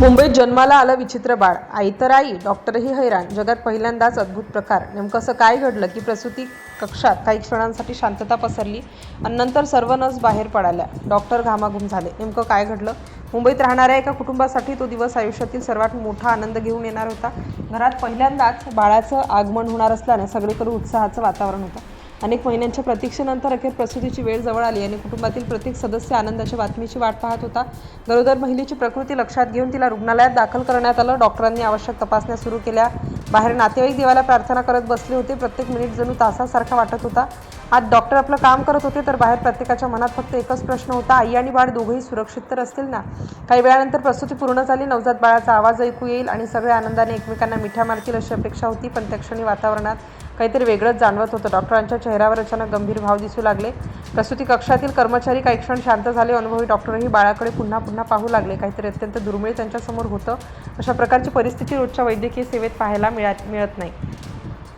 मुंबईत जन्माला आलं विचित्र बाळ. आई तर आई, डॉक्टरही हैराण. जगात पहिल्यांदाच अद्भुत प्रकार. नेमकं असं काय घडलं की प्रसूती कक्षात काही क्षणांसाठी शांतता पसरली आणि नंतर सर्व नस बाहेर पडाल्या. डॉक्टर घामाघूम झाले. नेमकं काय घडलं? मुंबईत राहणाऱ्या एका कुटुंबासाठी तो दिवस आयुष्यातील सर्वात मोठा आनंद घेऊन येणार होता. घरात पहिल्यांदाच बाळाचं आगमन होणार असल्याने सगळीकडे उत्साहाचं वातावरण होतं. अनेक महिन्यांच्या प्रतीक्षेनंतर अखेर प्रसूतीची वेळ जवळ आली आणि कुटुंबातील प्रत्येक सदस्य आनंदाच्या बातमीची वाट पाहत होता. गरोदर महिलेची प्रकृती लक्षात घेऊन तिला रुग्णालयात दाखल करण्यात आलं. डॉक्टरांनी आवश्यक तपासण्या सुरू केल्या. बाहेर नातेवाईक देवाला प्रार्थना करत बसले होते. प्रत्येक मिनिट जणू तासासारखा वाटत होता. आज डॉक्टर आपलं काम करत होते तर बाहेर प्रत्येकाच्या मनात फक्त एकच प्रश्न होता, आई आणि बाळ दोघेही सुरक्षित तर असतील ना? काही वेळानंतर प्रसूती पूर्ण झाली. नवजात बाळाचा आवाज ऐकू येईल आणि सगळे आनंदाने एकमेकांना मिठ्या मारतील अशी अपेक्षा होती. पण त्या क्षणी वातावरणात काहीतरी वेगळंच जाणवत होतं. डॉक्टरांच्या चेहऱ्यावर अचानक गंभीर भाव दिसू लागले. प्रसूती कक्षातील कर्मचारी काही क्षण शांत झाले. अनुभवी डॉक्टरही बाळाकडे पुन्हा पुन्हा पाहू लागले. काहीतरी अत्यंत दुर्मिळ त्यांच्यासमोर होतं. अशा प्रकारची परिस्थिती रोजच्या वैद्यकीय सेवेत पाहायला मिळत नाही.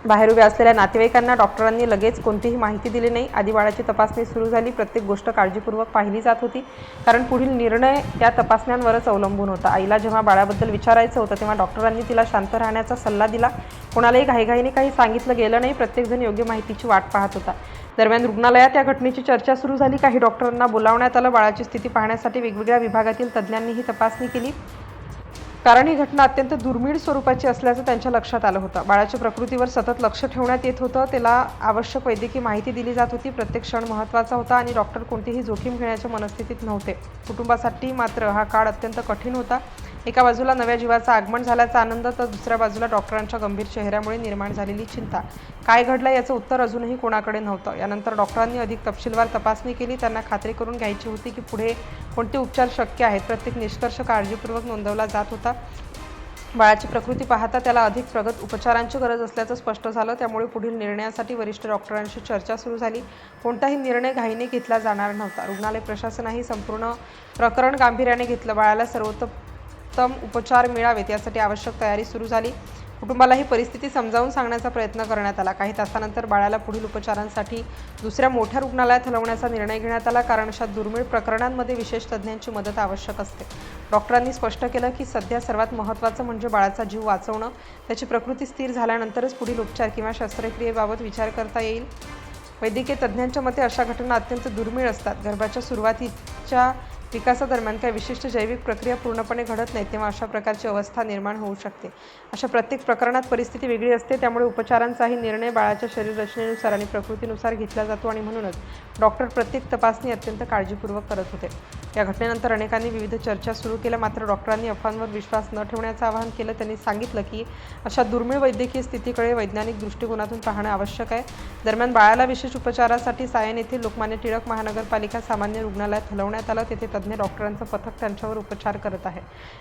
बाहेर उभ्या असलेल्या नातेवाईकांना डॉक्टरांनी लगेच कोणतीही माहिती दिली नाही. आधी बाळाची तपासणी सुरू झाली. प्रत्येक गोष्ट काळजीपूर्वक पाहिली जात होती, कारण पुढील निर्णय त्या तपासण्यांवरच अवलंबून होता. आईला जेव्हा बाळाबद्दल विचारायचं होतं तेव्हा डॉक्टरांनी तिला शांत राहण्याचा सल्ला दिला. कोणालाही घाईघाईने काही सांगितलं गेलं नाही. प्रत्येकजण योग्य माहितीची वाट पाहत होता. दरम्यान रुग्णालयात या घटनेची चर्चा सुरू झाली. काही डॉक्टरांना बोलावण्यात आलं. बाळाची स्थिती पाहण्यासाठी वेगवेगळ्या विभागातील तज्ज्ञांनी ही तपासणी केली, कारण ही घटना अत्यंत दुर्मिळ स्वरूपाची असल्याचं त्यांच्या लक्षात आलं होतं. बाळाच्या प्रकृतीवर सतत लक्ष ठेवण्यात येत होतं. त्याला आवश्यक वैद्यकीय माहिती दिली जात होती. प्रत्येक क्षण महत्त्वाचा होता आणि डॉक्टर कोणतीही जोखीम घेण्याच्या मनस्थितीत नव्हते. कुटुंबासाठी मात्र हा काळ अत्यंत कठीण होता. एका बाजूला नव्या जीवाचं आगमन झाल्याचा आनंद, तर दुसऱ्या बाजूला डॉक्टरांच्या गंभीर चेहऱ्यामुळे निर्माण झालेली चिंता. काय घडलं याचं उत्तर अजूनही कोणाकडे नव्हतं. यानंतर डॉक्टरांनी अधिक तपशीलवार तपासणी केली. त्यांना खात्री करून घ्यायची होती की पुढे कोणते उपचार शक्य आहेत. प्रत्येक निष्कर्ष काळजीपूर्वक नोंदवला जात होता. बाळाची प्रकृती पाहता त्याला अधिक प्रगत उपचारांची गरज असल्याचं स्पष्ट झालं. त्यामुळे पुढील निर्णयासाठी वरिष्ठ डॉक्टरांशी चर्चा सुरू झाली. कोणताही निर्णय घाईने घेतला जाणार नव्हता. रुग्णालय प्रशासनाही संपूर्ण प्रकरण गांभीर्याने घेतलं. बाळाला सर्वोत्तम उपचार मिळावेत यासाठी आवश्यक तयारी सुरू झाली. कुटुंबाला ही परिस्थिती समजावून सांगण्याचा प्रयत्न करण्यात आला. काही तासानंतर बाळाला पुढील उपचारांसाठी दुसऱ्या मोठ्या रुग्णालयात हलवण्याचा निर्णय घेण्यात आला, कारण अशा दुर्मिळ प्रकरणांमध्ये विशेष तज्ज्ञांची मदत आवश्यक असते. डॉक्टरांनी स्पष्ट केलं की सध्या सर्वात महत्त्वाचं म्हणजे बाळाचा जीव वाचवणं. त्याची प्रकृती स्थिर झाल्यानंतरच पुढील उपचार किंवा शस्त्रक्रियेबाबत विचार करता येईल. वैद्यकीय तज्ज्ञांच्या मते अशा घटना अत्यंत दुर्मिळ असतात. गर्भाच्या सुरुवातीच्या विकासादरम्यान काही विशिष्ट जैविक प्रक्रिया पूर्णपणे घडत नाहीत, तेव्हा अशा प्रकारची अवस्था निर्माण होऊ शकते. अशा प्रत्येक प्रकरणात परिस्थिती वेगळी असते. त्यामुळे उपचारांचाही निर्णय बाळाच्या शरीर रचनेनुसार आणि प्रकृतीनुसार घेतला जातो आणि म्हणूनच डॉक्टर प्रत्येक तपासणी अत्यंत काळजीपूर्वक करत होते. या घटनेनंतर अनेकांनी विविध चर्चा सुरू केल्या, मात्र डॉक्टरांनी अफवांवर विश्वास न ठेवण्याचं आवाहन केलं. त्यांनी सांगितलं की अशा दुर्मिळ वैद्यकीय स्थितीकडे वैज्ञानिक दृष्टिकोनातून पाहणं आवश्यक आहे. दरम्यान बाळाला विशेष उपचारासाठी सायन येथील लोकमान्य टिळक महानगरपालिका सामान्य रुग्णालयात हलवण्यात आलं. तेथे तज्ज्ञ डॉक्टरांचं पथक त्यांच्यावर उपचार करत आहे.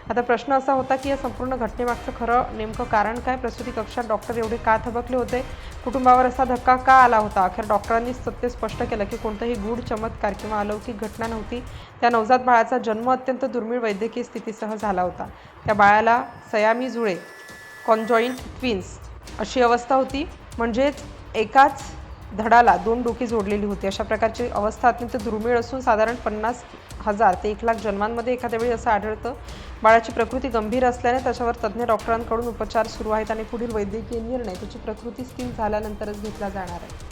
आता प्रश्न असा होता की या संपूर्ण घटनेमागचं खरं नेमकं कारण काय? प्रसूती कक्षात डॉक्टर एवढे का थबकले होते? कुटुंबावर असा धक्का का आला होता? अखेर डॉक्टरांनी सत्य स्पष्ट केलं की कोणताही गूढ चमत्कार किंवा अलौकिक घटना नव्हती. त्या नवजात बाळाचा जन्म अत्यंत दुर्मिळ वैद्यकीय स्थितीसह झाला होता. त्या बाळाला सयामीजुळे कॉन्जॉइंट ट्विन्स अशी अवस्था होती, म्हणजेच एकाच धडाला 2 डोकी जोडलेली होती. अशा प्रकारची अवस्था अत्यंत दुर्मिळ असून साधारण 50,000 ते 1,00,000 जन्मांमध्ये एखाद्या वेळी असं आढळतं. बाळाची प्रकृती गंभीर असल्याने त्याच्यावर तज्ज्ञ डॉक्टरांकडून उपचार सुरू आहेत आणि पुढील वैद्यकीय निर्णय त्याची प्रकृती स्थिर झाल्यानंतरच घेतला जाणार आहे.